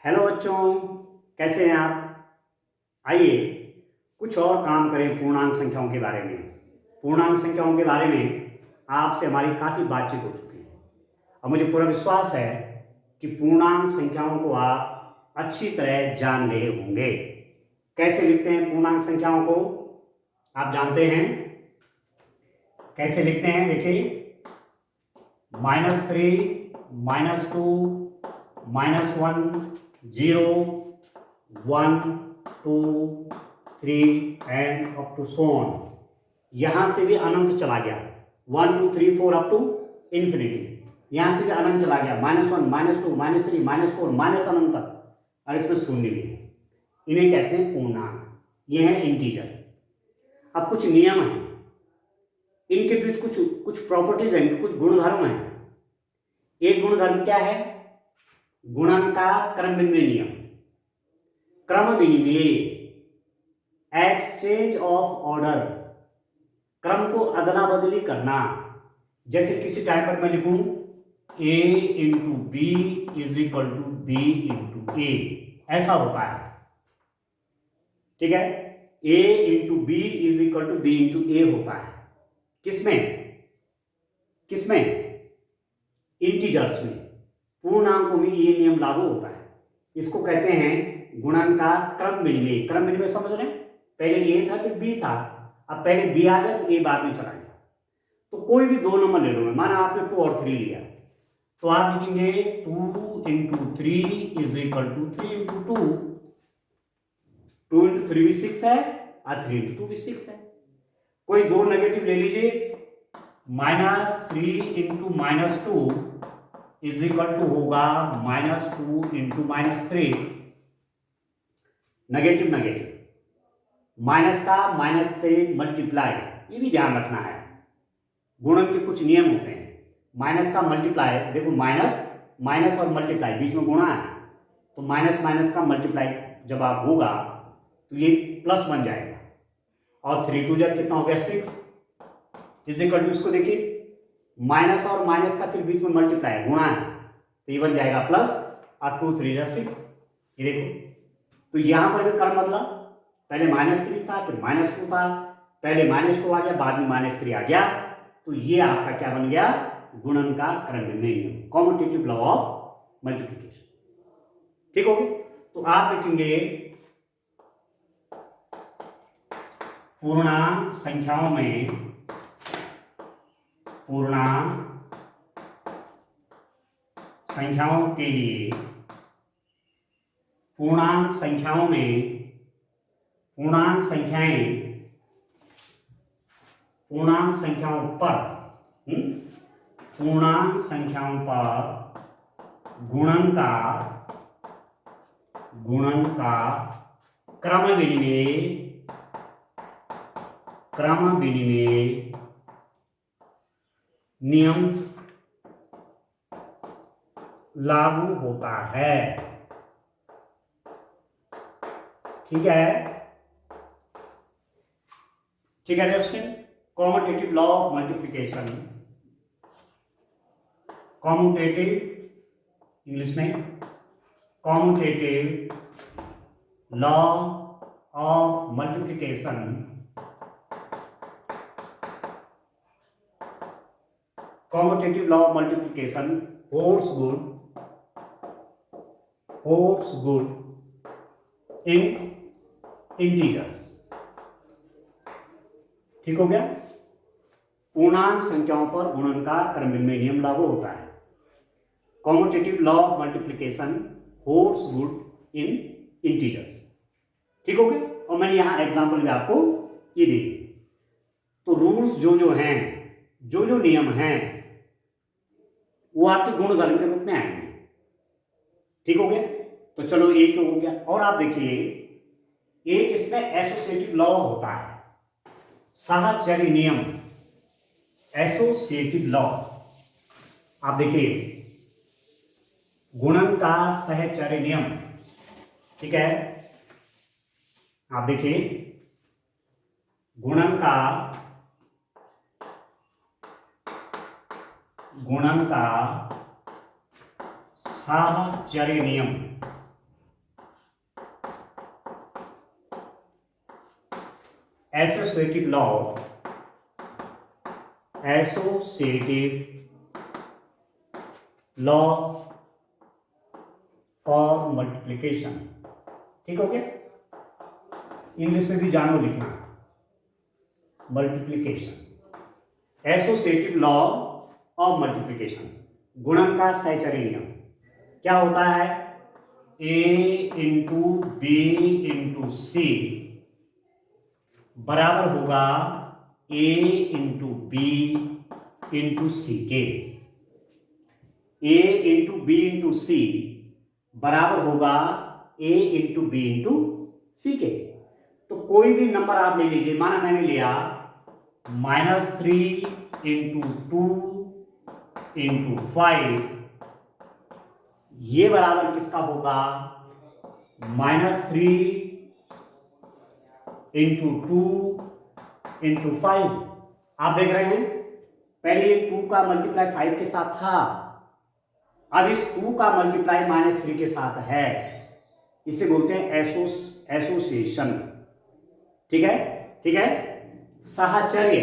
Hello बच्चों, कैसे हैं आप। आइए कुछ और काम करें पूर्णांक संख्याओं के बारे में। पूर्णांक संख्याओं के बारे में आपसे हमारी काफ़ी बातचीत हो चुकी है और मुझे पूरा विश्वास है कि पूर्णांक संख्याओं को आप अच्छी तरह जान गए होंगे। कैसे लिखते हैं पूर्णांक संख्याओं को आप जानते हैं। कैसे लिखते हैं देखिए, -3, -2, -1, 0, 1, 2, 3 एंड अप टू सोन। यहां से भी अनंत चला गया, 1, 2, 3, 4 अप टू इंफिनिटी। यहां से भी अनंत चला गया, -1, -2, -3, -4 माइनस अनंत तक, और इसमें शून्य भी है। इन्हें कहते हैं पूर्णांक, ये है इंटीजर। अब कुछ नियम हैं, इनके बीच कुछ कुछ प्रॉपर्टीज हैं, कुछ गुणधर्म हैं। एक गुणधर्म क्या है? गुणन का क्रम विनिमय नियम। क्रम विनिमय, एक्सचेंज ऑफ ऑर्डर, क्रम को अदला बदली करना। जैसे किसी टाइम पर मैं लिखूं a into B is equal to B into A, ऐसा होता है। ठीक है, a into B is equal to B into A होता है। किसमें किसमें? इंटीजर्स में। पूर्णांकों में ये नियम लागू होता है। इसको कहते हैं गुणन का क्रम विनिमय। क्रम विनिमय समझ रहे हैं? पहले ए था फिर बी था, अब पहले बी आ गया तो ए बाद में चला गया। तो कोई भी दो नंबर ले लो, माना आपने 2 और 3 लिया, तो आप लिखेंगे 2 into 3 is equal to 3 into 2। 2 into 3 भी 6 है और 3 इंटू 2 भी 6 है। कोई दो नेगेटिव ले लीजिए, -3 इंटू -2 इज इक्वल टू होगा -2 इंटू -3। नेगेटिव नेगेटिव, माइनस का माइनस से मल्टीप्लाई, ये भी ध्यान रखना है। गुणन के कुछ नियम होते हैं। माइनस का मल्टीप्लाई, देखो माइनस माइनस और मल्टीप्लाई बीच में गुणा है, तो माइनस माइनस का मल्टीप्लाई जब आप होगा तो ये प्लस बन जाएगा। और 3 2 जब कितना हो गया 6 इज इक्वल टू, इसको देखिए माइनस और माइनस का फिर बीच में मल्टीप्लाई गुणा है, तो ये बन जाएगा प्लस, और 2 3 6। ये देखो, तो यहां पर भी क्रम बदला, पहले -3 था फिर -2 था, पहले -2 आ गया बाद में -3 आ गया। तो ये आपका क्या बन गया? गुणन का क्रम विनिमय नियम, कॉम्यूटेटिव लॉ ऑफ मल्टीप्लिकेशन। ठीक हो गया? तो आप लिखेंगे पूर्णांक संख्याओं में, पूर्णांक संख्याओं के लिए, पूर्णांक संख्याओं में, पूर्णांक संख्याएं, पूर्णांक संख्याओं पर, पूर्णांक संख्याओं पर गुणन का क्रम विनिमय, क्रम विनिमय नियम लागू होता है। ठीक है, ठीक है Darshan. Commutative law of multiplication, commutative, English में commutative law of multiplication, commutative law of multiplication holds good in integers। ठीक हो गया? पूर्णांक संख्याओं पर गुणन का क्रम विनिमय नियम लागू होता है। Commutative law of multiplication holds good in integers. ठीक हो गया? और मैंने यहां एग्जांपल में आपको ये दे दिए। तो रूल्स जो हैं, जो नियम हैं, वो आपके गुणधर्म के रूप में आएंगे। ठीक हो गया? तो चलो एक हो गया, और आप देखिए एक इसमें एसोसिएटिव लॉ होता है, साहचर्य नियम, एसोसिएटिव लॉ। आप देखिए गुणन का सहचर्य नियम। ठीक है, आप देखिए गुणन का साहचर्य नियम, एसोसिएटिव लॉ फॉर मल्टीप्लिकेशन। ठीक हो गया? इंग्लिश में भी जानो लिखना, multiplication, associative law of multiplication, गुणन का सहचरी नियम। क्या होता है? ए इंटू बी इंटू सी बराबर होगा ए इंटू बी इंटू सी के। ए इंटू बी इंटू सी बराबर होगा ए इंटू बी इंटू सी के। तो कोई भी नंबर आप ले लीजिए, माना मैंने लिया -3 इंटू 2 इंटू 5, ये बराबर किसका होगा? -3 इंटू 2 इंटू 5। आप देख रहे हैं पहले 2 का मल्टीप्लाई 5 के साथ था, अब इस 2 का मल्टीप्लाई -3 के साथ है। इसे बोलते हैं एसोसिएशन। ठीक है, ठीक है। साहचर्य,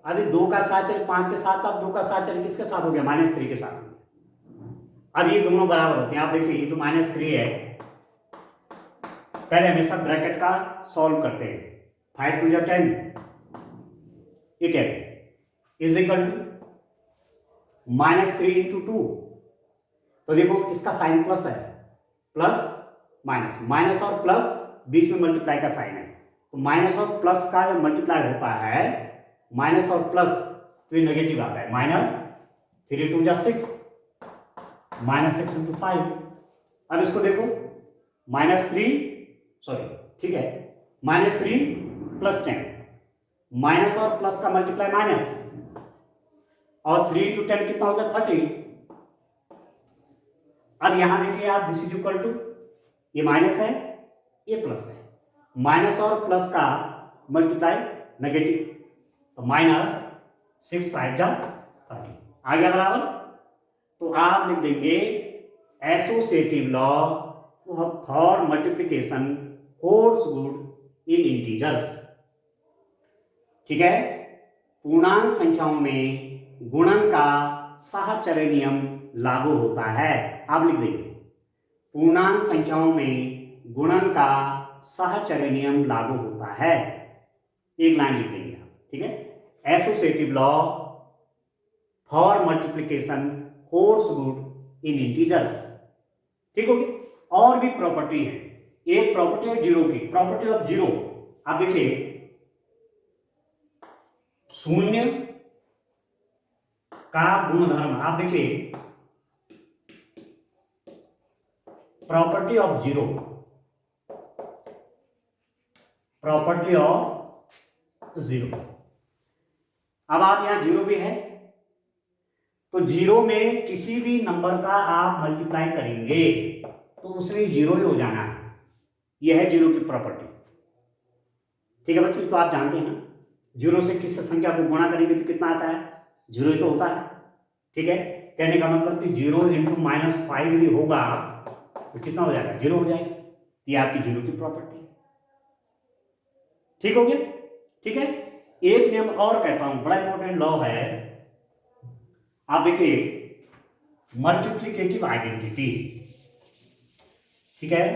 अभी 2 का साहचर्य 5 के साथ, अब 2 का साहचर्य किसके साथ हो गया? -3 के साथ। अब ये दोनों बराबर होते हैं। आप देखिए ये तो -3 है, पहले हमेशा ब्रैकेट का सॉल्व करते हैं। 5 2 10, ये 10 इज इक्वल टू -3 इंटू 2। तो देखो इसका साइन प्लस है, प्लस माइनस, माइनस और प्लस बीच में मल्टीप्लाई का साइन है, तो माइनस और प्लस का जब मल्टीप्लाई होता है, माइनस और प्लस तो ये नेगेटिव आता है। -3 2 6, -6 इंटू 5। अब इसको देखो -3, सॉरी ठीक है, -3 प्लस 10, माइनस और प्लस का मल्टीप्लाई माइनस, और 3 इंटू 10 कितना हो गया? 30। अब यहां देखिए आप, दिस इज इक्वल टू, ये माइनस है ये प्लस है, माइनस और प्लस का मल्टीप्लाई नेगेटिव, तो -6 5 जा 30 आ गया बराबर। तो आप लिख देंगे associative law for multiplication holds good in integers. ठीक है, पूर्णांक संख्याओं में गुणन का साहचर्य नियम लागू होता है। आप लिख देंगे पूर्णांक संख्याओं में गुणन का साहचर्य नियम लागू होता है, एक लाइन लिख देंगे आप। ठीक है, associative law for multiplication holds good in integers. ठीक हो गया? और भी प्रॉपर्टी है, एक प्रॉपर्टी है जीरो की, प्रॉपर्टी ऑफ जीरो। आप देखिए शून्य का गुणधर्म, आप देखिए property of zero, property of zero. अब आप यहां जीरो भी है, तो जीरो में किसी भी नंबर का आप मल्टीप्लाई करेंगे तो उसमें जीरो ही हो जाना है। यह है जीरो की प्रॉपर्टी। ठीक है बच्चों, तो आप जानते हैं ना, जीरो से किस संख्या को गुणा करेंगे तो कितना आता है? जीरो ही तो होता है। ठीक है, कहने का मतलब कि 0 इंटू -5 यदि होगा तो कितना हो जाएगा? जीरो हो जाएगा। ये आपकी जीरो की प्रॉपर्टी है। ठीक हो गया? ठीक है, एक नियम और कहता हूं, बड़ा इंपॉर्टेंट लॉ है। आप देखिए मल्टीप्लिकेटिव आइडेंटिटी। ठीक है,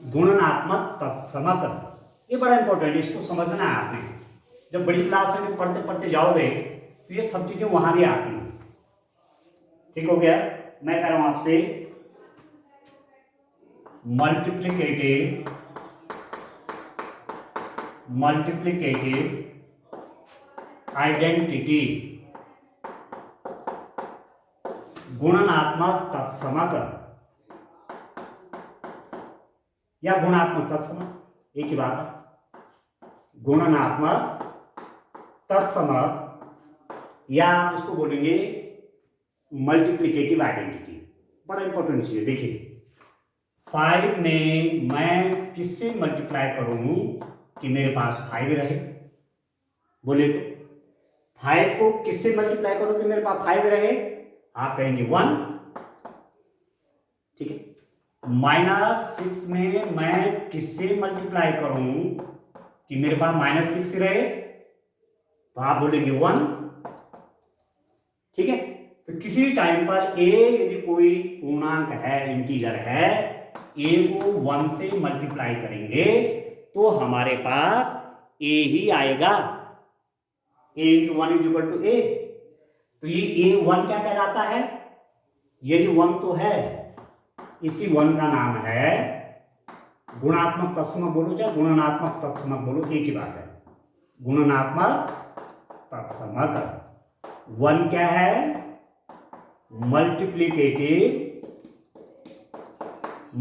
गुणनात्मक तत्समक, ये बड़ा इंपॉर्टेंट है, इसको समझना है आपने। जब बड़ी क्लास में पढ़ते पढ़ते जाओगे तो ये सब चीजें वहां भी आती हैं। ठीक हो गया? मैं कह रहा हूं आपसे मल्टीप्लिकेटिव आइडेंटिटी, गुणनात्मक तत्समक या गुणात्मक तत्समक, एक ही बात है। गुणनात्मक तत्समक या आप उसको बोलेंगे मल्टीप्लिकेटिव आइडेंटिटी। बड़ा इंपॉर्टेंट चीज है। देखिए 5 में मैं किससे मल्टीप्लाई करूं कि मेरे पास 5 रहे? बोले तो 5 को किससे मल्टीप्लाई करूं कि मेरे पास 5 रहे? आप कहेंगे 1। ठीक है, -6 में मैं किससे मल्टीप्लाई करूं कि मेरे पास -6 रहे, तो आप बोलेंगे 1। ठीक है, तो किसी टाइम पर ए यदि कोई पूर्णांक है, इंटीजर है, ए को 1 से मल्टीप्लाई करेंगे तो हमारे पास ए ही आएगा। ए इंटू 1 इज इक्वल टू ए। तो ये ए 1 क्या कहलाता है? यही 1 तो है, इसी 1 का नाम है गुणात्मक तत्समक बोलो चाहे गुणनात्मक तत्समक बोलो, एक ही बात है। गुणनात्मक तत्समक 1 क्या है?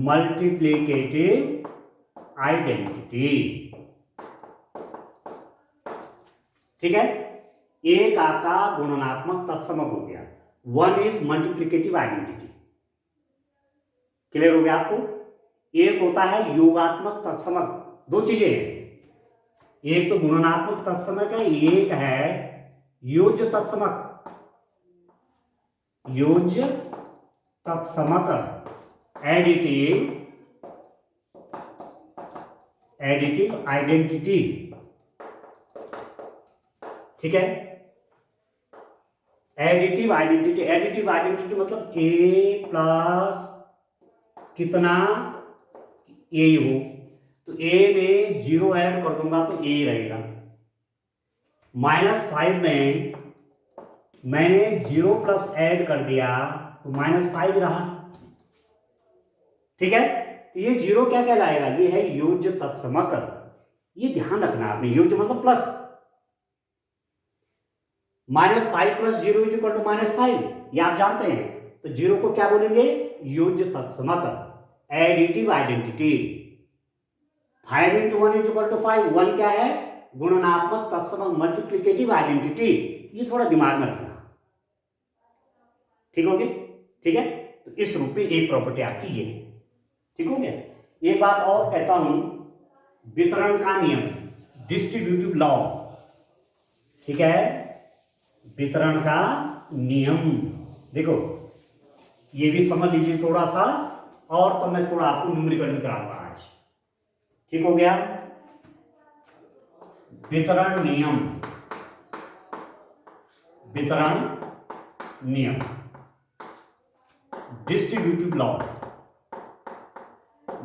Multiplicative identity. ठीक है, एक आपका गुणनात्मक तत्समक हो गया। 1 इज मल्टीप्लिकेटिव आइडेंटिटी। क्लियर हो गया आपको? एक होता है योगात्मक तत्समक। दो चीजें हैं, एक तो गुणनात्मक तत्समक है, एक है योज्य तत्समक। योज्य तत्समक एडिटिव आइडेंटिटी। ठीक है, एडिटिव आइडेंटिटी मतलब ए प्लस कितना ए हो, तो ए में 0 ऐड कर दूंगा तो ए रहेगा। -5 में मैंने 0 प्लस ऐड कर दिया तो -5 रहा। ठीक है, तो ये 0 क्या कहलाएगा? ये है योज्य तत्समक। ये ध्यान रखना आपने, योज्य मतलब प्लस। -5 + 0 इज इक्वल टू -5, ये आप जानते हैं। तो 0 को क्या बोलेंगे? योज्य तत्समक additive identity. 5 × 1 is equal to 5। 1 क्या है? गुणनात्मक तत्समक मल्टीप्लिकेटिव आइडेंटिटी। ये थोड़ा दिमाग में रखना। ठीक हो गया? ठीक है, तो इस रूप में एक प्रॉपर्टी आपकी ये है। ठीक हो गया? एक बात और कहता हूं, वितरण का नियम, डिस्ट्रीब्यूटिव लॉ। ठीक है, वितरण का नियम देखो, ये भी समझ लीजिए थोड़ा सा, और तो मैं थोड़ा आपको न्यूमेरिकल कराऊंगा आज। ठीक हो गया? वितरण नियम, डिस्ट्रीब्यूटिव लॉ,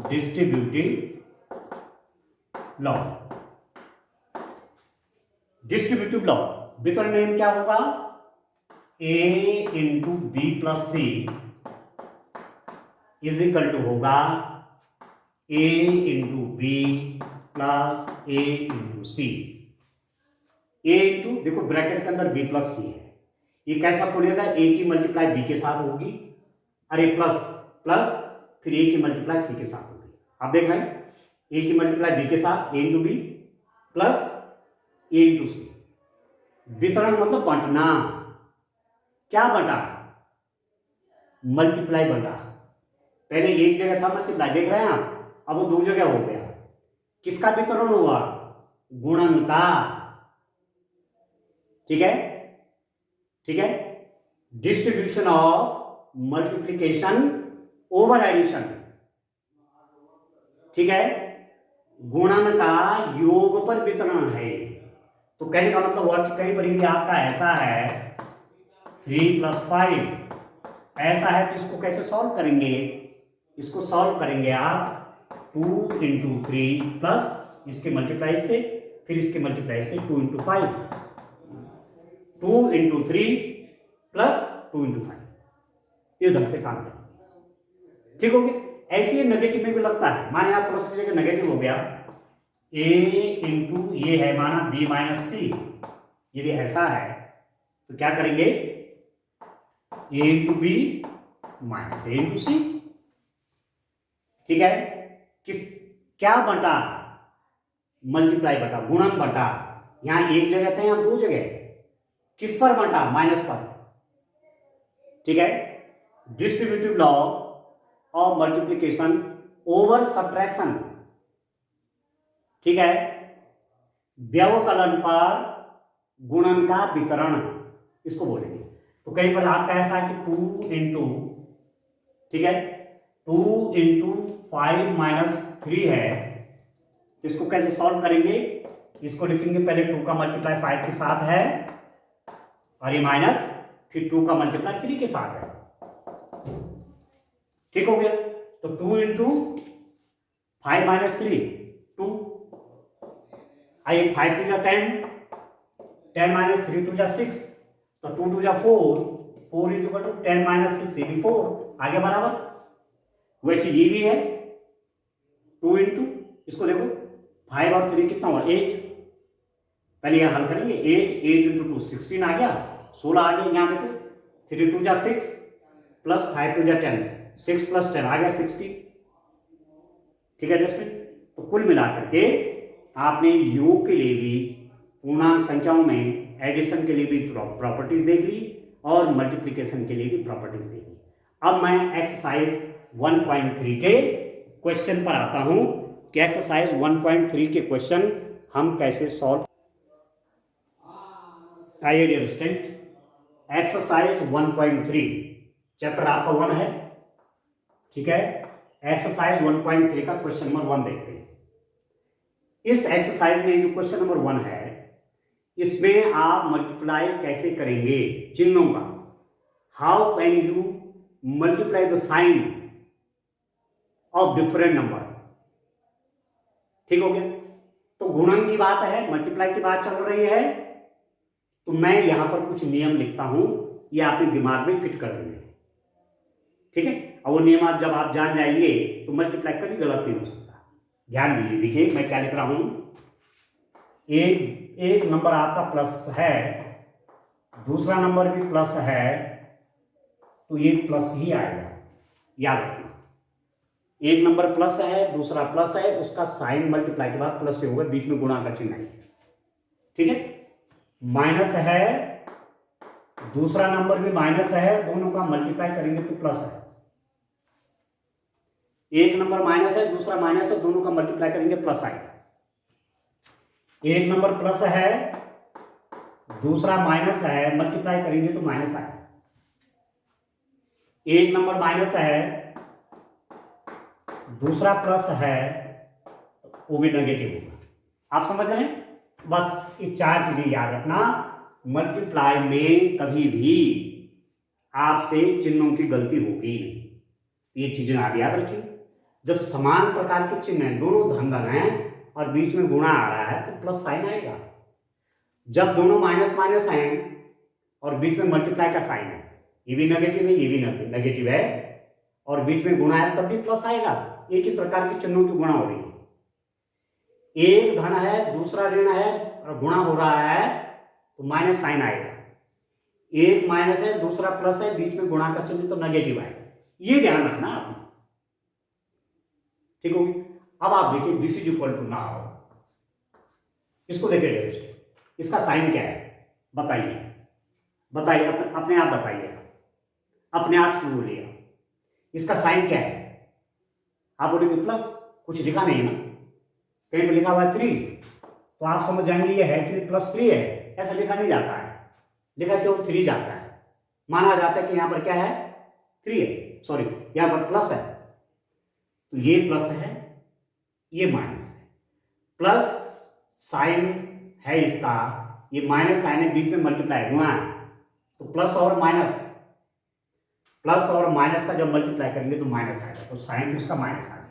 डिस्ट्रीब्यूटिव लॉ। वितरण नियम क्या होगा? A into B plus C is equal to होगा A into B plus A into C. A into, देखो ब्रैकेट के अंदर B प्लस सी है, ये कैसा खुलेगा? A की मल्टीप्लाई B के साथ होगी, अरे प्लस प्लस, फिर A की मल्टीप्लाई C के साथ होगी। आप देख रहे हैं, A की मल्टीप्लाई B के साथ A into B plus A into C. वितरण मतलब बांटना। क्या बटा? मल्टीप्लाई बटा। पहले एक जगह था मल्टीप्लाई, देख रहे हैं आप, अब वो 2 जगह हो गया। किसका वितरण हुआ? गुणन का। ठीक है, ठीक है, distribution of multiplication over addition. ठीक है, गुणन का योग पर वितरण है। तो कहने का मतलब हुआ कि कहीं पर यदि आपका ऐसा है 3 + 5 ऐसा है, तो इसको कैसे सॉल्व करेंगे? इसको सॉल्व करेंगे आप 2 × 3 प्लस इसके मल्टीप्लाई से, फिर इसके मल्टीप्लाई से 2 × 5, 2 × 3 प्लस 2 × 5, इस ढंग से काम करेंगे। ठीक हो गया? ऐसे ही नेगेटिव में भी लगता है। माने आप प्लस की जगह नेगेटिव हो गया, A इंटू ये है माना B माइनस सी, यदि ऐसा है तो क्या करेंगे? A into B minus A into C. ठीक है, क्या बटा? मल्टीप्लाई बटा, गुणन बटा। यहां एक जगह था, यहां 2 जगह। किस पर बटा? माइनस पर। ठीक है, distributive law of multiplication over subtraction. ठीक है, व्यवकलन पर गुणन का वितरण, इसको बोलेंगे। तो कहीं पर आपका ऐसा है कि 2 × ठीक है 2 इंटू 5-3 है। इसको कैसे सॉल्व करेंगे? इसको लिखेंगे पहले 2 का मल्टीप्लाई 5 के साथ है और ये माइनस, फिर 2 का मल्टीप्लाई 3 के साथ है। ठीक हो गया? तो 2 इंटू 5-3 2, आइए 5 2 जा 10, 10 3 2 जा 6, तो 2 2 जा 4, 4 इज इक्वल टू 10 6, ये भी 4 आगे बराबर। वैसे ये भी है 2 इंटू, इसको देखो 5 और 3 कितना हुआ 8, पहले यहां हल करेंगे 8 इंटू 2 16 आ गया, 16 आ गया। यहां देखो 3 2 जा 6 प्लस 5 2 जा 10, 6 प्लस 10 आ गया 60। ठीक है दोस्तों, तो कुल मिलाकर के आपने योग के लिए भी, पूर्णांक संख्याओं में एडिशन के लिए भी प्रॉपर्टीज देख ली और मल्टीप्लिकेशन के लिए भी प्रॉपर्टीज देख ली। अब मैं एक्सरसाइज 1.3 के क्वेश्चन पर आता हूं कि एक्सरसाइज 1.3 के क्वेश्चन हम कैसे सॉल्व। आइए डियर स्टूडेंट, एक्सरसाइज 1.3 चैप्टर आपका 1 है। ठीक है, एक्सरसाइज 1.3 का क्वेश्चन नंबर 1 देखते हैं। इस एक्सरसाइज में जो क्वेश्चन नंबर 1 है, इसमें आप मल्टीप्लाई कैसे करेंगे चिन्हों का। How can you multiply the sign of different number. ठीक हो गया? तो गुणन की बात है, मल्टीप्लाई की बात चल रही है, तो मैं यहां पर कुछ नियम लिखता हूं, ये आपके दिमाग में फिट कर देंगे। ठीक है, और वो नियम आप जब आप जान जाएंगे तो मल्टीप्लाई कभी गलत नहीं हो सकता। ध्यान दीजिए, देखिए मैं क्या लिख रहा हूं। एक नंबर आपका प्लस है, दूसरा नंबर भी प्लस है, तो ये प्लस ही आएगा, याद रखना। एक नंबर प्लस है, दूसरा प्लस है, उसका साइन मल्टीप्लाई के बाद प्लस से होगा, बीच में गुणा का चिन्ह आएगा। ठीक है, माइनस है, दूसरा नंबर भी माइनस है, दोनों का मल्टीप्लाई करेंगे तो प्लस है। एक नंबर माइनस है, दूसरा माइनस है, दोनों का मल्टीप्लाई करेंगे प्लस आएगा। एक नंबर प्लस है, दूसरा माइनस है, मल्टीप्लाई करेंगे तो माइनस आएगा। एक नंबर माइनस है, दूसरा प्लस है, वो भी नेगेटिव होगा। आप समझ रहे हैं? बस ये 4 चीजें याद रखना। मल्टीप्लाई में कभी भी आपसे चिन्हों की गलती होगी नहीं, ये चीजें आप याद रखिए। जब समान प्रकार के चिन्ह हैं, दोनों धन धन हैं और बीच में गुणा आ रहा है, तो प्लस साइन आएगा। जब दोनों माइनस माइनस हैं और बीच में मल्टीप्लाई का साइन है, ये भी नेगेटिव है, ये भी नेगेटिव है, और बीच में गुणा है, तब भी प्लस आएगा। एक ही प्रकार के चिन्हों की गुणा हो रही है। एक धन है, दूसरा ऋण है और गुणा हो रहा है, तो माइनस साइन आएगा। एक माइनस है, दूसरा प्लस है, बीच में गुणा का चिन्ह, तो नेगेटिव आएगा। ये ध्यान रखना आपने। ठीक होगी? अब आप देखिए, this is equal to now, इसको देखिए, इसका साइन क्या है बताइए, बताइए, अपने आप बताइए, अपने आप से बोलिए, इसका साइन क्या है? आप बोलेंगे प्लस, कुछ लिखा नहीं ना, कहीं पे लिखा हुआ है 3, तो आप समझ जाएंगे ये है एक्चुअली प्लस 3 है। ऐसा लिखा नहीं जाता है, लिखा केवल 3 जाता है। माना जाता है कि यहां पर क्या है 3 है, सॉरी यहां पर प्लस है, तो ये प्लस है, ये माइनस है। प्लस साइन है इसका, ये माइनस साइन है, बीच में मल्टीप्लाई हुआ है, तो प्लस और माइनस, प्लस और माइनस का जब मल्टीप्लाई करेंगे तो माइनस आएगा, तो साइन तो इसका माइनस आ गया।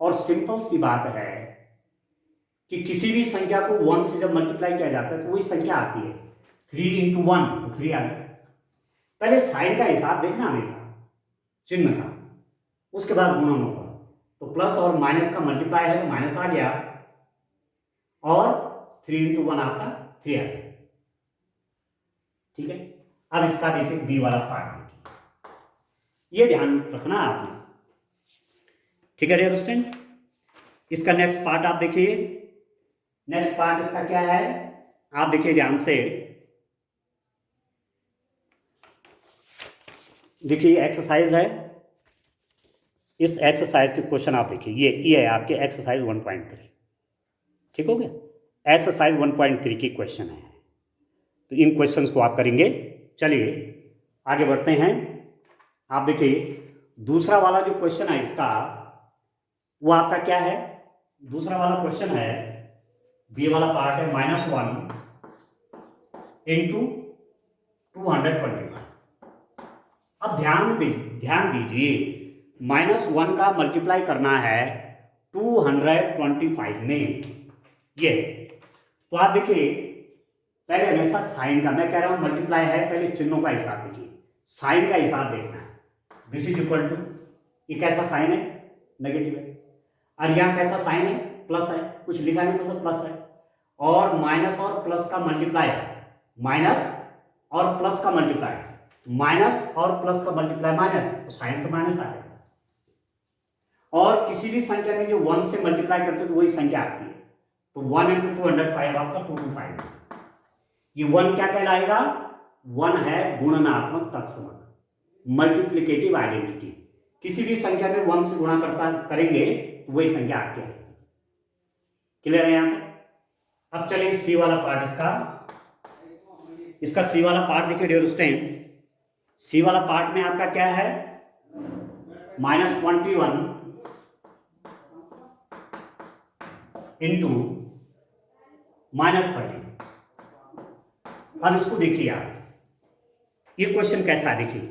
और सिंपल सी बात है कि किसी भी संख्या को 1 से जब मल्टीप्लाई किया जाता है तो वही संख्या आती है। 3 इंटू 1 तो 3 आ गया। पहले साइन का हिसाब देखना हमेशा, चिन्ह का, उसके बाद गुणन होगा। तो प्लस और माइनस का मल्टीप्लाई है तो माइनस आ गया, और 3 इंटू 1 आपका 3 आ गया। ठीक है, अब इसका देखिए बी वाला पार्ट देखिए, ये ध्यान रखना आपने। ठीक है डियर स्टूडेंट, इसका नेक्स्ट पार्ट आप देखिए। नेक्स्ट पार्ट इसका क्या है आप देखिए ध्यान से। देखिए एक्सरसाइज है, इस एक्सरसाइज के क्वेश्चन आप देखिए, ये है आपके एक्सरसाइज 1.3। ठीक हो गया, एक्सरसाइज 1.3 की क्वेश्चन है, तो इन क्वेश्चंस को आप करेंगे। चलिए आगे बढ़ते हैं। आप देखिए दूसरा वाला जो क्वेश्चन है इसका वो आपका क्या है, दूसरा वाला क्वेश्चन है, बी वाला पार्ट है -1 इंटू 225। अब ध्यान दीजिए, -1 का मल्टीप्लाई करना है 225 में, ये तो आप देखिए पहले हमेशा साइन का, मैं कह रहा हूं मल्टीप्लाई है, पहले चिन्हों का हिसाब देखिए, साइन का हिसाब देखना है। दिस इज इक्वल टू, ये कैसा साइन है, नेगेटिव है, और यहाँ कैसा साइन है, प्लस है, कुछ लिखा नहीं मतलब प्लस है, और माइनस और प्लस का मल्टीप्लाई, माइनस और प्लस का मल्टीप्लाई, माइनस और प्लस का मल्टीप्लाई माइनस, तो साइन तो माइनस आ जाएगा। और किसी भी संख्या में जो 1 से मल्टीप्लाई करते हो तो वही संख्या आती है, तो 1 इंटू 205 आपका 225। ये 1 क्या कहलाएगा, 1 है गुणनात्मक तत्समक, मल्टीप्लिकेटिव आइडेंटिटी। किसी भी संख्या में 1 से गुणा करेंगे तो वही संख्या आपकी आएगी। क्लियर है यहाँ पे? अब चलिए सी वाला पार्ट इसका सी वाला पार्ट देखिए डियर स्टूडेंट, सी वाला पार्ट में आपका क्या है, -21 इंटू -30। अब इसको देखिए आप, ये क्वेश्चन कैसा है देखिए,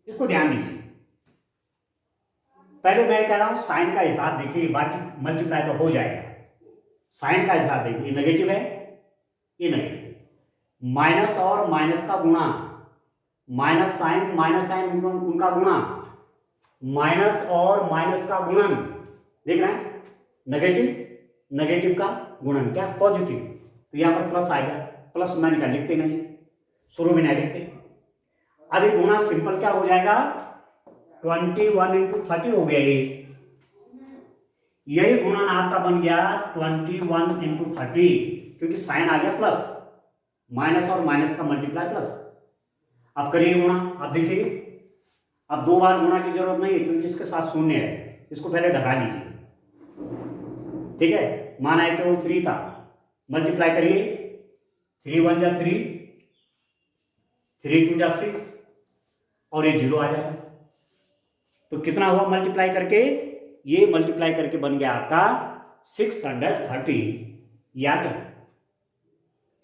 इसको ध्यान दीजिए। पहले मैं कह रहा हूं साइन का हिसाब देखिए, बाकी मल्टीप्लाई तो हो जाएगा। साइन का हिसाब देखिए, ये नेगेटिव है, ये नेगेटिव, माइनस और माइनस का गुणा, माइनस साइन उनका गुणा, माइनस और माइनस का गुणन, देख रहे हैं, नेगेटिव का गुणन क्या, पॉजिटिव, तो यहां पर प्लस आएगा, प्लस मैंने क्या लिखते नहीं, शुरू में नहीं लिखते। अब ये गुणा सिंपल क्या हो जाएगा, 21 इंटू 30 हो गया, यही गुणन आपका बन गया 21 इंटू 30, क्योंकि साइन आ गया प्लस, माइनस और माइनस का मल्टीप्लाई प्लस। अब करिए गुणा, अब देखिए, अब 2 बार गुणा की जरूरत नहीं है क्योंकि इसके साथ शून्य है, इसको पहले ढका लीजिए, ठीक है, माना है कि वो 3 था, मल्टीप्लाई करिए, 3 1 जा 3, 3 2 जा 6, और ये 0 आ जाएगा। तो कितना हुआ मल्टीप्लाई करके, ये मल्टीप्लाई करके बन गया आपका 630, याद है,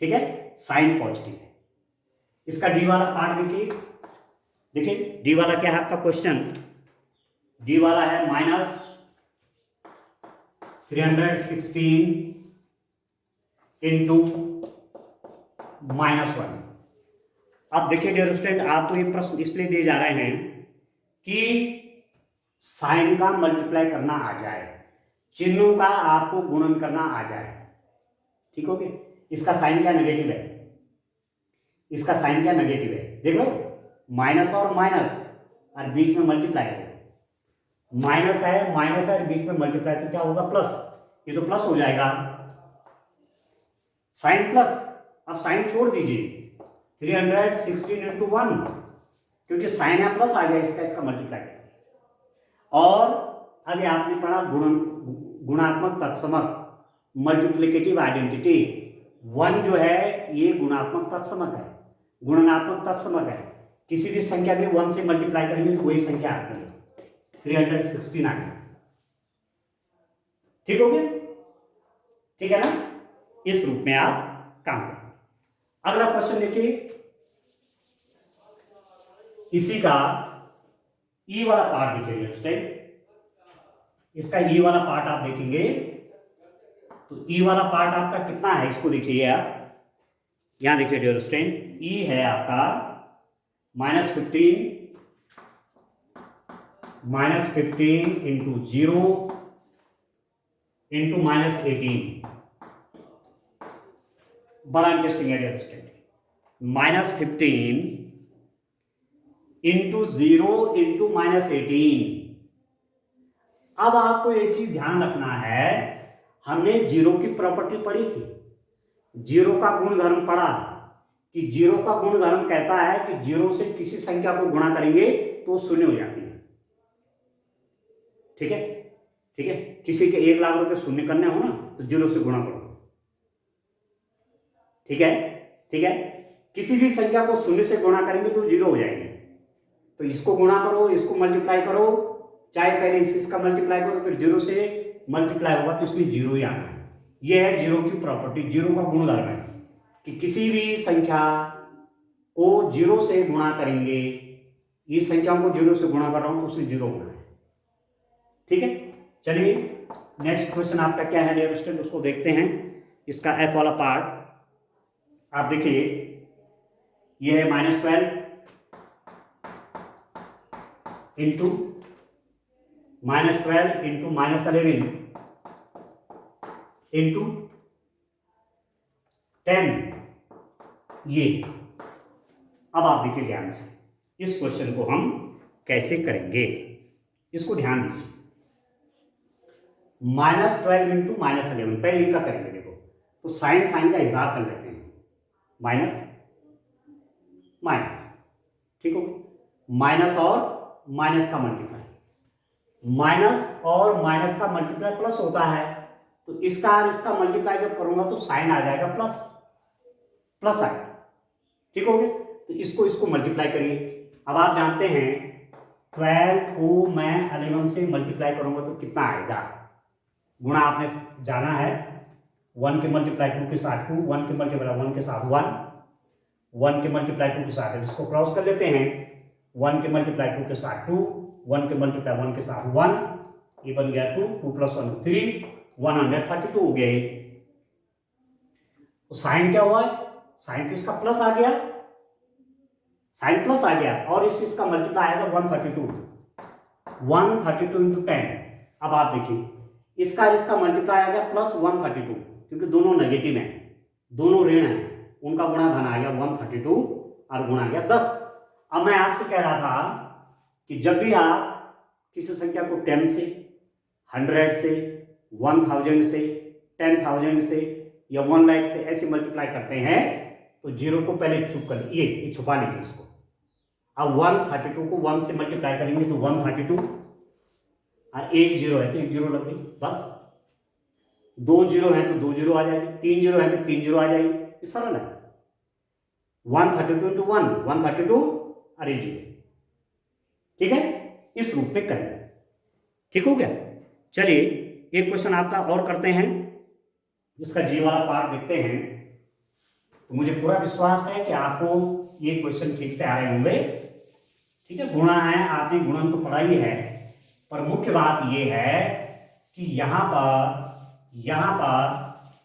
ठीक है, साइन पॉजिटिव है। इसका डी वाला पार्ट देखिए डी वाला क्या है आपका क्वेश्चन, डी वाला है -316 इंटू -1। अब देखिए डियर स्टूडेंट, आपको ये प्रश्न इसलिए दिए जा रहे हैं कि साइन का मल्टीप्लाई करना आ जाए, चिन्हों का आपको गुणन करना आ जाए, ठीक हो गया। इसका साइन क्या नेगेटिव है, इसका साइन क्या नेगेटिव है, देख लो, माइनस और माइनस और बीच में मल्टीप्लाई है, माइनस है बीच में मल्टीप्लाई, तो क्या होगा प्लस, ये तो प्लस हो जाएगा, साइन प्लस। अब साइन छोड़ दीजिए, 316 इंटू 1, क्योंकि साइन है प्लस आ गया, इसका मल्टीप्लाई करेंगे। और अभी आपने पढ़ा गुणात्मक तत्समक, मल्टीप्लिकेटिव आइडेंटिटी, 1 जो है ये गुणात्मक तत्समक है, गुणनात्मक तत्समक है, किसी भी संख्या में 1 से मल्टीप्लाई करेंगे तो वही संख्या आती है, 316 आ गया, ठीक हो गया, ठीक है ना। इस रूप में आप काम करें। अगला क्वेश्चन देखिए, इसी का ई वाला पार्ट देखिए स्टेप, इसका ई वाला पार्ट आप देखेंगे तो ई वाला पार्ट आपका कितना है, इसको देखिए आप, यहां देखिए डियर स्टूडेंट, ई है आपका -15 इंटू 0 इंटू -18, बड़ा इंटरेस्टिंग है डियर स्टूडेंट, -15 इंटू 0 इंटू -18। अब आपको एक चीज ध्यान रखना है, हमने जीरो की प्रॉपर्टी पढ़ी थी, जीरो का गुणधर्म पढ़ा कि जीरो का गुणधर्म कहता है कि जीरो से किसी संख्या को गुणा करेंगे तो शून्य हो जाती है, ठीक है, ठीक है, किसी के 1 लाख रुपए शून्य करने हो ना तो जीरो से गुणा करो, ठीक है, ठीक है, किसी भी संख्या को शून्य से गुणा करेंगे तो जीरो हो जाएंगे, तो इसको गुणा करो, इसको मल्टीप्लाई करो, चाहे पहले इसका मल्टीप्लाई करो फिर जीरो से मल्टीप्लाई होगा तो इसमें जीरो ही आना है। यह है जीरो की प्रॉपर्टी, जीरो का गुणधर्म है कि किसी भी संख्या को जीरो से गुणा करेंगे, इस संख्याओं को जीरो से गुणा कर रहा हूं तो उसमें जीरो होना है। ठीक है, चलिए नेक्स्ट क्वेश्चन आपका क्या है डियर स्टूडेंट, उसको देखते हैं। इसका एफ वाला पार्ट आप देखिए, ये है -12 इंटू -12 इंटू -11 इंटू 10। ये अब आप देखिए ध्यान से, इस क्वेश्चन को हम कैसे करेंगे, इसको ध्यान दीजिए। -12 इंटू -11, पहले इनका करेंगे। देखो तो साइन साइन का हिसाब कर लेते हैं, माइनस माइनस, ठीक हो, माइनस और माइनस का मल्टीप्लाई, माइनस और माइनस का मल्टीप्लाई प्लस होता है, तो इसका और इसका मल्टीप्लाई जब करूंगा तो साइन आ जाएगा प्लस, प्लस आएगा। ठीक हो गया, तो इसको इसको मल्टीप्लाई करिए। अब आप जानते हैं 12 को मैं 11 से मल्टीप्लाई करूंगा तो कितना आएगा, गुणा आपने जाना है, 1 के मल्टीप्लाई 2 के साथ 2, 1 के मल्टीप्लाई 1 के साथ 1, 1 के मल्टीप्लाई 2 के साथ, इसको क्रॉस कर लेते हैं, 1 के मल्टीप्लाई 2 के साथ 2, 1 के मल्टीप्लाई 1 के साथ 1, ये बन गया 2, 2 + 1 3, 132 हो गया। तो साइन क्या हुआ, साइन तो इसका प्लस आ गया, साइन प्लस आ गया, और इसका मल्टीप्लाई आएगा 132, 132 इंटू 10। अब आप देखिए इसका इसका मल्टीप्लाई आ गया प्लस 132, क्योंकि दोनों नेगेटिव हैं, दोनों ऋण हैं, उनका गुणा धन आ गया 132 और गुणा आ गया 10। अब मैं आपसे कह रहा था कि जब भी आप किसी संख्या को 10 से, 100 से, 1000 से, 10,000 से या 1 लाख से ऐसे मल्टीप्लाई करते हैं तो जीरो को पहले चुप कर, ये छुपा लीजिए इसको। अब 132 को 1 से मल्टीप्लाई करेंगे तो 132, और एक जीरो है तो एक जीरो लग गई, बस। 2 जीरो है तो 2 जीरो आ जाएगी, 3 जीरो है तो 3 जीरो आ जाएगी, ये सरल है। 132 इंटू 1 132 और एक जीरो, ठीक है, इस रूप में करेंगे। ठीक हो गया, चलिए एक क्वेश्चन आपका और करते हैं, इसका जी वाला पार्ट देखते हैं। तो मुझे पूरा विश्वास है कि आपको ये क्वेश्चन ठीक से आ रहे होंगे। ठीक है, गुणा है, आपने गुणन तो पढ़ा ही है, पर मुख्य बात यह है कि यहां पर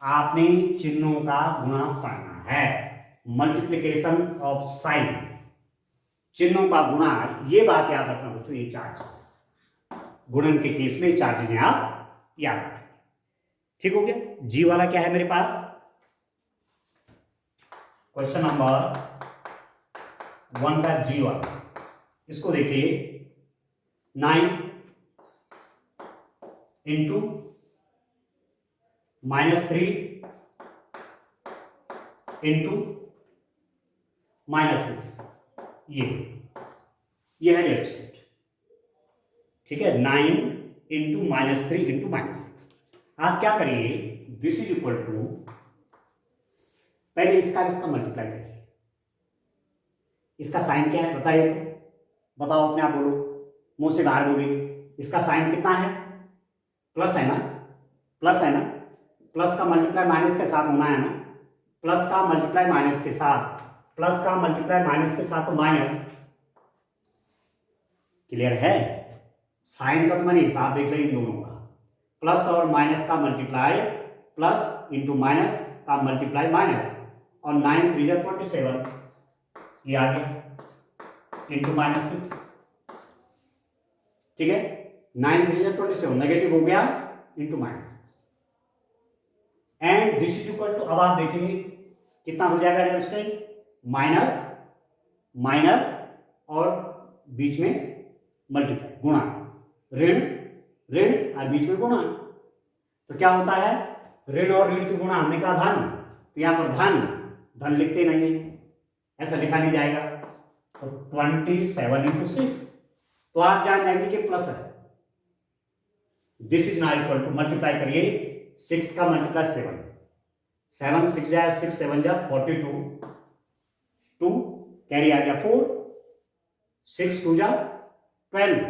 आपने चिन्हों का गुणा पढ़ना है, मल्टीप्लिकेशन ऑफ साइन, चिन्हों का गुणा, ये बात याद रखना बच्चों, ये चार्ज गुणन के केस में चार चीजें आप याद रखें। ठीक हो गया, जी वाला क्या है मेरे पास, क्वेश्चन नंबर 1 का जी वाला, इसको देखिए, 9 इंटू -3 इंटू -6, ये है डियर स्टूडेंट। ठीक है, 9 इंटू -3 इंटू -6। आप क्या करिए, दिस इज इक्वल टू, पहले इसका मल्टीप्लाई करिए। इसका साइन क्या है बताइए, तो बताओ, अपने आप बोलो, मुंह से बाहर बोलिए। इसका साइन कितना है, प्लस है ना, प्लस है ना, प्लस का मल्टीप्लाई माइनस के साथ होना है ना, प्लस का मल्टीप्लाई माइनस के साथ, प्लस का मल्टीप्लाई माइनस के साथ तो माइनस, क्लियर है। साइन का तो मैंने हिसाब देख लिया इन दोनों का, प्लस और माइनस का मल्टीप्लाई, प्लस इंटू माइनस का मल्टीप्लाई माइनस, और 9 3 27, ये आ गया इंटू -6। ठीक है, 9 3 27 नेगेटिव हो गया into -6, and this is equal to, अब आप देखिए कितना हो जाएगा डियर स्टूडेंट, माइनस माइनस और बीच में मल्टीप्लाई, गुणा, ऋण ऋण और बीच में गुणा, तो क्या होता है, ऋण और ऋण की गुणा, हमने कहा धन, तो यहां पर धन लिखते नहीं है, ऐसा लिखा नहीं जाएगा, तो 27 इंटू 6, तो आप जान जाएंगे कि प्लस है। This is not equal to, multiply करिए, 6 का मल्टीप्लाई 7, 7 6 जाए, 6 7 जा 42, 2 कैरी आ गया 4, 6 2 जा 12,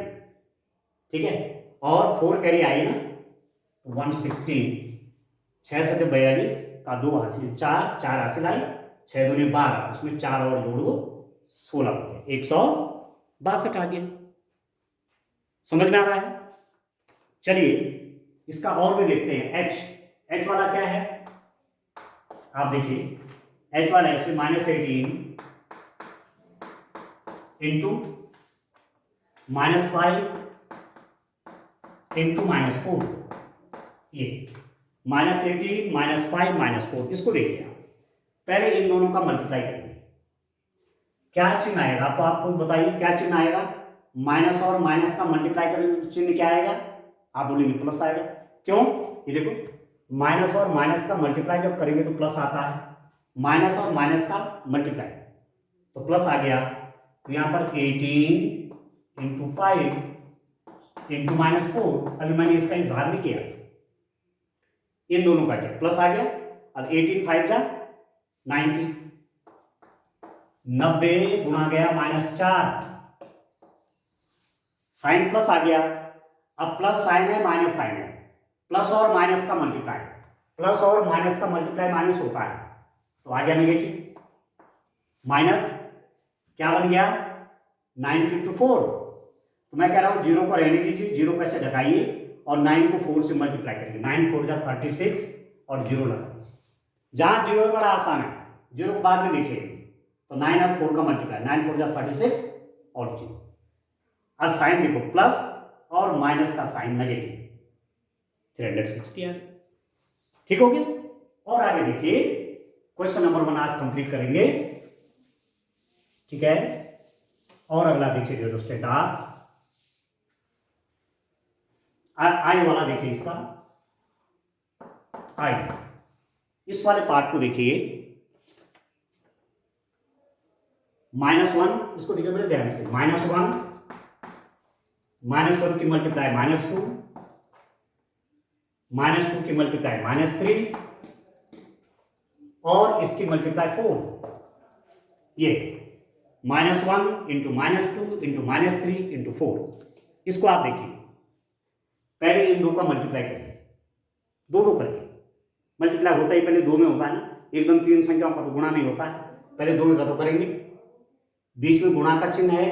ठीक है, और 4 कैरी आई ना 116, 6 7 42 का 2 हासिल, 4 हासिल आई, 6 दूनी 12, उसमें 4 और जोड़ दो 16 हो गया, 162 आ गया। समझ में आ रहा है? चलिए इसका और भी देखते हैं। एच वाला क्या है, आप देखिए एच वाला इसमें -18 इंटू -5 इंटू -4, ये -18 -5 -4, इसको देखिए आप पहले इन दोनों का मल्टीप्लाई करेंगे, क्या चिन्ह आएगा तो आप खुद बताइए क्या चिन्ह आएगा। माइनस और माइनस का मल्टीप्लाई करेंगे तो चिन्ह क्या आएगा, आप बोलेंगे प्लस आएगा। क्यों, ये देखो माइनस और माइनस का मल्टीप्लाई जब करेंगे तो प्लस आता है, माइनस और माइनस का मल्टीप्लाई तो प्लस आ गया। तो यहां पर 18 इंटू 5 इंटू -4, अभी मैंने इसका इजहार भी किया, इन दोनों का क्या प्लस आ गया। अब 18 5 जा 90, 90 गुणा गया -4, साइन प्लस आ गया। अब प्लस साइन है माइनस साइन है, प्लस और माइनस का मल्टीप्लाई, प्लस और माइनस का मल्टीप्लाई माइनस होता है, तो आ गया नेगेटिव। माइनस क्या बन गया 9 इंटू 4, तो मैं कह रहा हूं 0 को रहने दीजिए, 0 कैसे घटाइए और 9 को 4 से मल्टीप्लाई करेंगे, 9 4 जा 36 और 0 लगा दीजिए। जहां 0 बड़ा आसान है, 0 को बाद में देखिए, तो 9 और 4 का मल्टीप्लाई, 9 4 जा 36 और 0, और साइन देखो प्लस और माइनस का साइन नेगेटिव, 360 आ गया। ठीक हो गया। और आगे देखिए क्वेश्चन नंबर 1 आज कंप्लीट करेंगे, ठीक है। और अगला देखिए जो स्टेट आई वाला देखिए, इसका आई, इस वाले पार्ट को देखिए, -1, इसको देखिए बड़े ध्यान से, -1 की मल्टीप्लाई -2, -2 की मल्टीप्लाई -3 और इसकी मल्टीप्लाई 4, ये -1 इंटू -2 इंटू -3 इंटू 4, इसको आप देखिए पहले इन दो का मल्टीप्लाई करिए, दो करके मल्टीप्लाई होता ही पहले 2 में होता है ना, एकदम 3 संख्याओं का तो गुणा नहीं होता है, पहले 2 में का तो करेंगे। बीच में गुणा का चिन्ह है,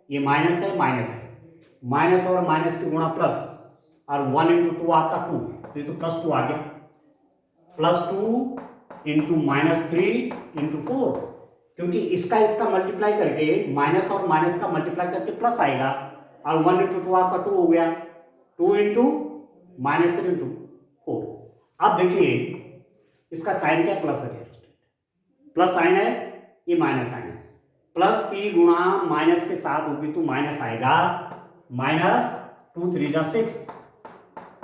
ये माइनस है माइनस है, माइनस और माइनस की गुणा प्लस, और 1 इंटू 2 आपका 2, तो ये तो +2 आ गया, +2 इंटू -3 इंटू 4, क्योंकि इसका मल्टीप्लाई करके माइनस और माइनस का मल्टीप्लाई करके प्लस आएगा, और 1 इंटू 2 आपका 2 हो गया, 2 इंटू -3 इंटू 4। अब देखिए इसका साइन क्या, प्लस है, प्लस साइन है, ये माइनस साइन है, प्लस की गुणा माइनस के साथ होगी तो माइनस आएगा, -2 3 जा 6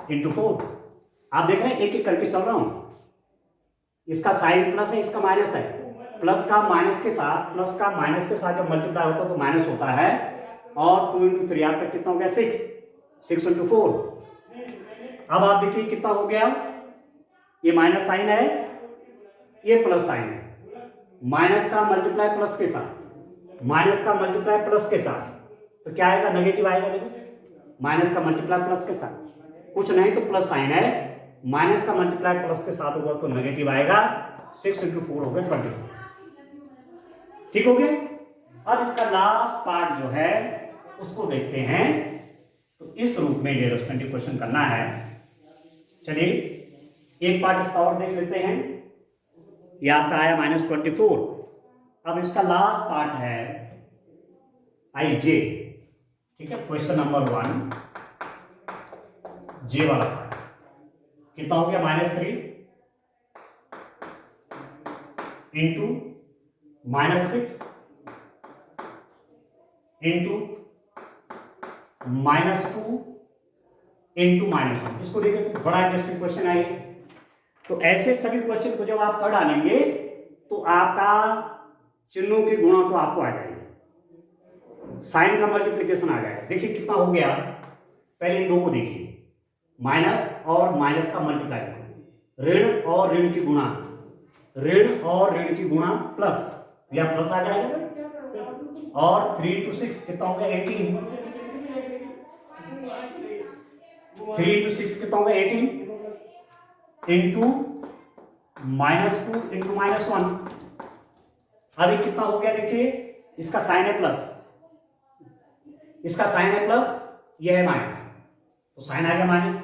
इंटू 4। आप देख रहे हैं एक एक करके चल रहा हूं, इसका साइन प्लस है, इसका माइनस है, प्लस का माइनस के साथ जब मल्टीप्लाई होता है तो माइनस होता है, और 2 इंटू 3 आपका कितना हो गया 6 इंटू 4। अब आप देखिए कितना हो गया, ये माइनस साइन है, ये प्लस साइन है, माइनस का मल्टीप्लाई प्लस के साथ, माइनस का मल्टीप्लाई प्लस के साथ, तो क्या आएगा, नेगेटिव आएगा। देखो माइनस का मल्टीप्लाई प्लस के साथ, कुछ नहीं तो प्लस साइन है, माइनस का मल्टीप्लाई प्लस के साथ होगा तो नेगेटिव आएगा, 6 इंटू 4 हो गया 24। ठीक हो गया। अब इसका लास्ट पार्ट जो है उसको देखते हैं, तो इस रूप में ये 20 क्वेश्चन करना है। चलिए एक पार्ट इसका और देख लेते हैं, ये आपका आया -24। अब इसका लास्ट पार्ट है आई जे, ठीक है, क्वेश्चन नंबर 1 जे वाला पार्ट कितना हो गया, -3 इंटू -6 इंटू -2 इंटू -1। इसको देखिए तो बड़ा इंटरेस्टिंग क्वेश्चन है। तो ऐसे सभी क्वेश्चन को जब आप कर डालेंगे तो आपका चिन्हों की गुणा तो आपको आ जाएगी, साइन का मल्टीप्लिकेशन आ जाएगा। देखिए कितना हो गया, पहले इन दो को देखिए, माइनस और माइनस का मल्टीप्लाई, ऋण और ऋण की गुणा, ऋण और ऋण की गुणा प्लस, या प्लस आ जाएगा, और 3 इंटू 6 कितना हो गया 18, 3 इंटू 6 कितना हो गया 18 इंटू -2 इंटू -1। अभी कितना हो गया देखिए, इसका साइन है प्लस, इसका साइन है प्लस, ये है माइनस, तो साइन आ गया माइनस,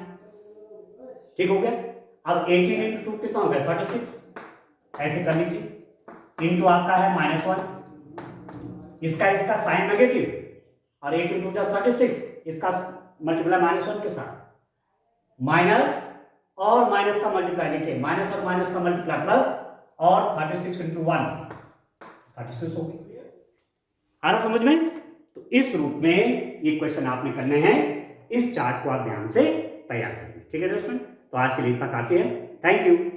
ठीक हो गया। अब 18 इंटू 2 कितना हो गया 36, ऐसे कर लीजिए, इंटू आपका है -1, इसका साइन नेगेटिव, और 8 इंटू 36, इसका मल्टीप्लाई -1 के साथ, माइनस और माइनस का मल्टीप्लाई, देखिए माइनस और माइनस का मल्टीप्लाई प्लस, और 36 इंटू 1 36 हो गई। आ रहा समझ में? तो इस रूप में ये क्वेश्चन आपने करने हैं, इस चार्ट को आप ध्यान से तैयार करेंगे। ठीक है दोस्तों, तो आज के लिए इतना काफी है। Thank you.